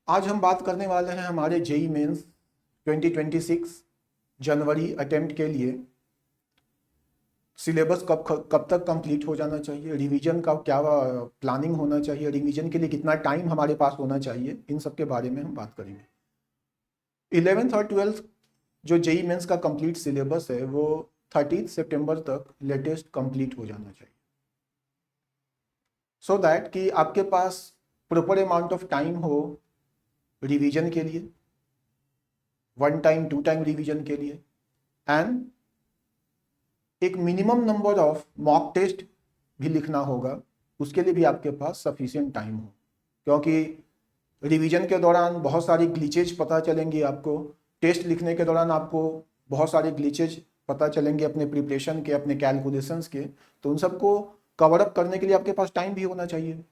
आज हम बात करने वाले हैं हमारे जेई मेंस 2026 जनवरी अटेम्प्ट के लिए सिलेबस कब तक कंप्लीट हो जाना चाहिए, रिवीजन का क्या प्लानिंग होना चाहिए, रिवीजन के लिए कितना टाइम हमारे पास होना चाहिए, इन सब के बारे में हम बात करेंगे। 11th और 12th जो जेई मेंस का कंप्लीट सिलेबस है वो 30 सितंबर तक लेटेस्ट कंप्लीट हो जाना चाहिए, सो दैट कि आपके पास प्रॉपर अमाउंट ऑफ टाइम हो रिवीजन के लिए, 1 टाइम 2 टाइम रिवीजन के लिए, एंड एक minimum number of mock test भी लिखना होगा, उसके लिए भी आपके पास सफिशिएंट टाइम हो, क्योंकि रिवीजन के दौरान बहुत सारी ग्लिचेज पता चलेंगी आपको, टेस्ट लिखने के दौरान आपको बहुत सारे ग्लिचेज पता चलेंगे अपने प्रिपरेशन के, अपने कैलकुलेशंस के, तो उन सबको कवर अप करने के लिए आपके पास टाइम भी होना चाहिए।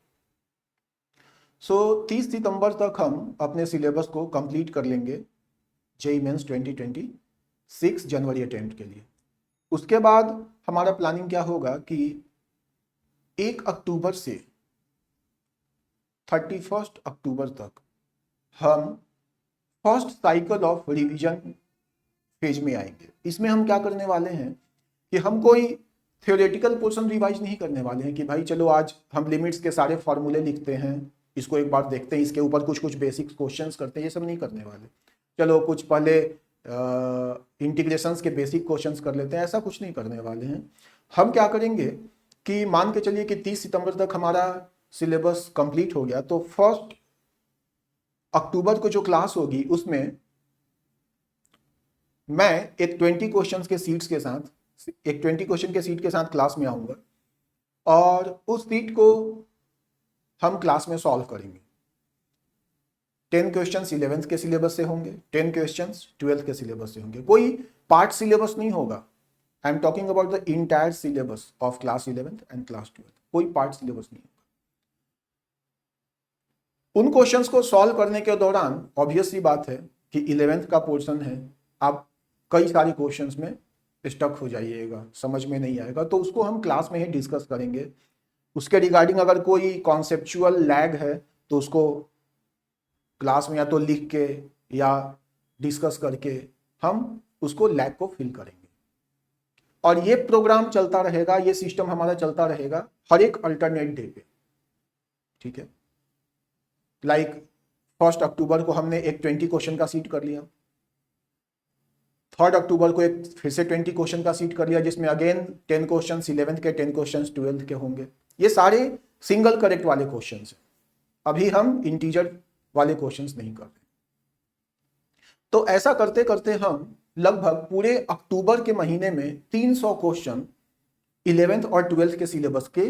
सो 30 सितंबर तक हम अपने सिलेबस को कंप्लीट कर लेंगे जेई मेंस 2026 जनवरी अटेम्प्ट के लिए। उसके बाद हमारा प्लानिंग क्या होगा कि 1 अक्टूबर से 31 अक्टूबर तक हम first cycle of revision phase में आएंगे। इसमें हम क्या करने वाले हैं कि हम कोई थ्योरेटिकल पोर्शन रिवाइज नहीं करने वाले हैं कि भाई चलो आज हम लिमिट्स के सारे फॉर्मूले लिखते हैं, इसको एक बार देखते हैं, इसके ऊपर कुछ कुछ बेसिक क्वेश्चंस करते हैं, ये सब नहीं करने वाले। चलो कुछ पहले इंटीग्रेशंस के बेसिक क्वेश्चंस कर लेते हैं, ऐसा कुछ नहीं करने वाले हैं। हम क्या करेंगे कि मान के चलिए कि 30 सितंबर तक हमारा सिलेबस कंप्लीट हो गया, तो 1 अक्टूबर को जो क्लास होगी उसमें मैं एक 20 क्वेश्चंस के सीट्स के साथ, एक 20 क्वेश्चन के सीट के साथ क्लास में आऊंगा और उस सीट को हम क्लास में सॉल्व करेंगे। 10 क्वेश्चन 11th के सिलेबस से होंगे, 10 क्वेश्चन 12th के सिलेबस से होंगे, कोई पार्ट सिलेबस नहीं होगा। I am talking about the entire syllabus of class 11th and class 12th, कोई पार्ट सिलेबस नहीं होगा। उन क्वेश्चंस को सॉल्व करने के दौरान ऑब्वियस सी बात है कि 11th का पोर्शन है, आप कई सारे क्वेश्चंस में स्टक हो जाइएगा, समझ में नहीं आएगा, तो उसको हम क्लास में ही डिस्कस करेंगे। उसके रिगार्डिंग अगर कोई कॉन्सेप्चुअल लैग है तो उसको क्लास में या तो लिख के या डिस्कस करके हम उसको लैग को फिल करेंगे। और ये प्रोग्राम चलता रहेगा, ये सिस्टम हमारा चलता रहेगा हर एक अल्टरनेट डे पे, ठीक है। लाइक 1 अक्टूबर को हमने एक 20 क्वेश्चन का सीट कर लिया, 3 अक्टूबर को एक फिर से 20 क्वेश्चन का सीट कर लिया, जिसमें अगेन 10 क्वेश्चन 11th के, 10 क्वेश्चन 12th के होंगे। ये सारे सिंगल करेक्ट वाले क्वेश्चन हैं, अभी हम इंटीजर वाले क्वेश्चंस नहीं कर रहे। तो ऐसा करते करते हम लगभग पूरे अक्टूबर के महीने में 300 क्वेश्चन 11th और 12th के सिलेबस के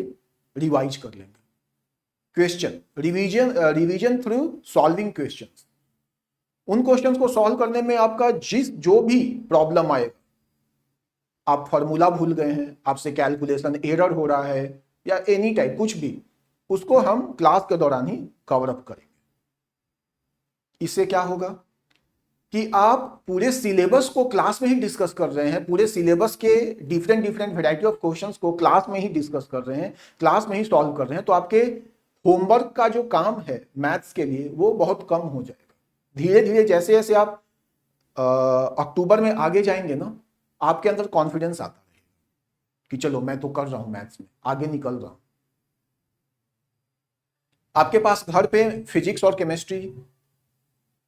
रिवाइज कर लेंगे। Question revision through solving questions. उन क्वेश्चंस को सॉल्व करने में आपका जो भी प्रॉब्लम आएगा, आप फॉर्मूला भूल गए हैं, आपसे कैलकुलेशन एरर हो रहा है या एनी टाइप कुछ भी, उसको हम क्लास के दौरान ही कवर अप करेंगे। इससे क्या होगा कि आप पूरे सिलेबस को क्लास में ही डिस्कस कर रहे हैं, पूरे सिलेबस के डिफरेंट वैरायटी ऑफ क्वेश्चंस को क्लास में ही डिस्कस कर रहे हैं, क्लास में ही सॉल्व कर रहे हैं, तो आपके होमवर्क का जो काम है मैथ्स के लिए वो बहुत कम हो जाएगा। धीरे धीरे जैसे जैसे आप अक्टूबर में आगे जाएंगे ना, आपके अंदर कॉन्फिडेंस आता है कि चलो मैं तो कर रहा हूं, मैथ्स में आगे निकल रहा हूं। आपके पास घर पे फिजिक्स और केमिस्ट्री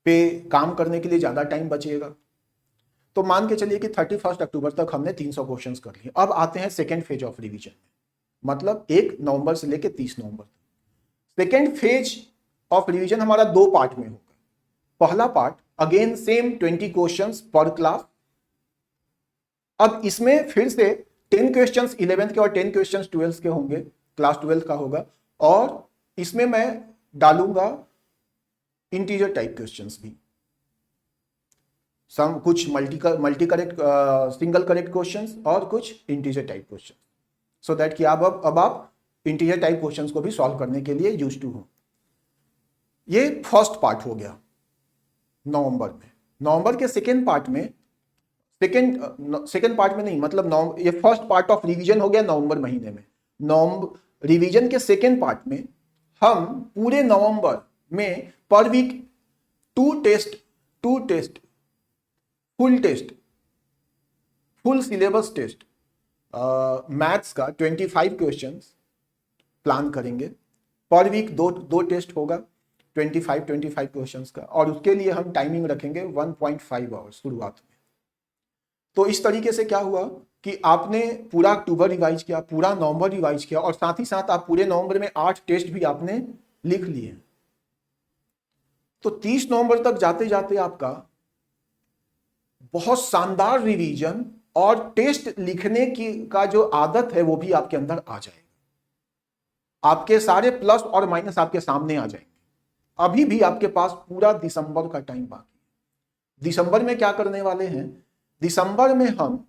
पे काम करने के लिए ज्यादा टाइम बचेगा। तो मान के चलिए कि 31 अक्टूबर तक हमने 300 क्वेश्चंस कर लिए। अब आते हैं सेकेंड फेज ऑफ रिवीजन में, मतलब 1 नवंबर से लेकर 30 नवंबर तक। सेकेंड फेज ऑफ रिवीजन हमारा 2 पार्ट में होगा। पहला पार्ट अगेन सेम 20 क्वेश्चंस पर क्लास। अब इसमें फिर से 10 क्वेश्चंस 11th के और 10 क्वेश्चंस 12th के होंगे, क्लास 12th का होगा, और इसमें मैं डालूंगा इंटीजर टाइप क्वेश्चंस भी, सम कुछ multi correct single correct questions और कुछ integer type question, so that कि अब आप इंटीजर टाइप क्वेश्चंस को भी सॉल्व करने के लिए यूज्ड टू हो। ये फर्स्ट पार्ट हो गया नवंबर में। नवंबर के सेकेंड पार्ट में नहीं, मतलब ये फर्स्ट पार्ट ऑफ रिवीजन हो गया नवंबर महीने में। नवंबर रिवीजन के सेकेंड पार्ट में हम पूरे नवंबर में per week two test full syllabus test maths का 25 क्वेश्चंस प्लान करेंगे। पर वीक दो टेस्ट होगा 25 क्वेश्चंस का, और उसके लिए हम टाइमिंग रखेंगे 1.5 आवर्स शुरुआत में। तो इस तरीके से क्या हुआ कि आपने पूरा अक्टूबर रिवाइज किया, पूरा नवंबर रिवाइज किया, और साथ ही साथ आप पूरे नवंबर में 8 टेस्ट भी आपने लिख लिए। तो 30 नवंबर तक जाते जाते आपका बहुत शानदार रिवीजन और टेस्ट लिखने की का जो आदत है वो भी आपके अंदर आ जाएगा। आपके सारे प्लस और माइनस आपके सामने आ जाएंगे। अभी भी आपके पास पूरा दिसंबर का टाइम बाकी है। दिसंबर में क्या करने वाले हैं? दिसंबर में हम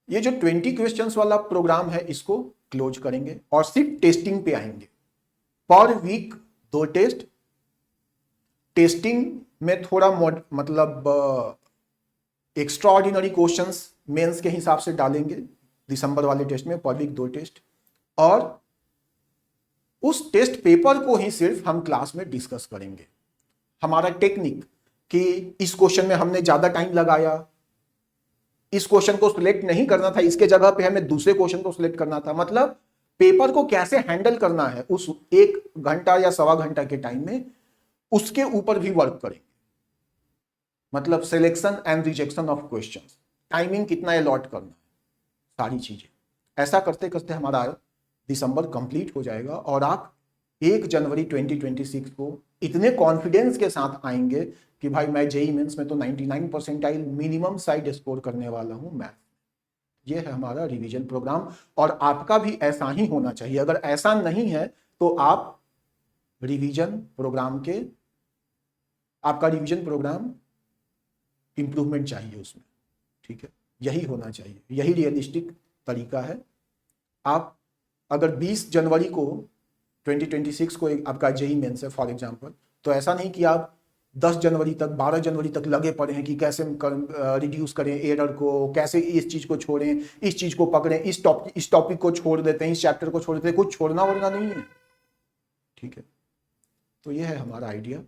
ये जो 20 क्वेश्चंस वाला प्रोग्राम है इसको क्लोज करेंगे और सिर्फ टेस्टिंग पे आएंगे। पर वीक 2 टेस्ट, टेस्टिंग में थोड़ा मतलब एक्स्ट्रा ऑर्डिनरी क्वेश्चंस मेंस के हिसाब से डालेंगे दिसंबर वाले टेस्ट में, पर वीक 2 टेस्ट, और उस टेस्ट पेपर को ही सिर्फ हम क्लास में डिस्कस करेंगे। हमारा टेक्निक कि इस क्वेश्चन में हमने ज्यादा टाइम लगाया, इस क्वेश्चन को सिलेक्ट नहीं करना था, इसके जगह पे हमें दूसरे क्वेश्चन को सिलेक्ट करना था, मतलब पेपर को कैसे हैंडल करना है उस 1 घंटा या सवा घंटा के टाइम में, उसके ऊपर भी वर्क करेंगे। मतलब selection and rejection of questions, timing कितना अलॉट करना है, सारी चीजें। ऐसा करते करते हमारा दिसंबर कंप्लीट हो जाएगा और आप 1 जनवरी 2026 को इतने कॉन्फिडेंस के साथ आएंगे कि भाई मैं जेईई मेंस में तो 99 परसेंटाइल मिनिमम साइड स्कोर करने वाला हूं मैथ। ये है हमारा रिवीजन प्रोग्राम, और आपका भी ऐसा ही होना चाहिए। अगर ऐसा नहीं है तो आप रिवीजन प्रोग्राम के, आपका रिवीजन प्रोग्राम इंप्रूवमेंट चाहिए उसमें, ठीक है? यही होना चाहिए, यही रियलिस्टिक तरीका है। आप अगर 20 जनवरी को 2026 को आपका जेईई मेंस है फॉर एग्जांपल, तो ऐसा नहीं कि आप 10 जनवरी तक 12 जनवरी तक लगे पड़े हैं कि कैसे रिड्यूस करें एरर को, कैसे इस चीज को छोड़ें, इस चीज को पकड़ें, इस टॉपिक को छोड़ देते हैं, इस चैप्टर को छोड़ देते हैं। कुछ छोड़ना वरना नहीं है, ठीक है? तो ये है हमारा आइडिया।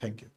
Thank you.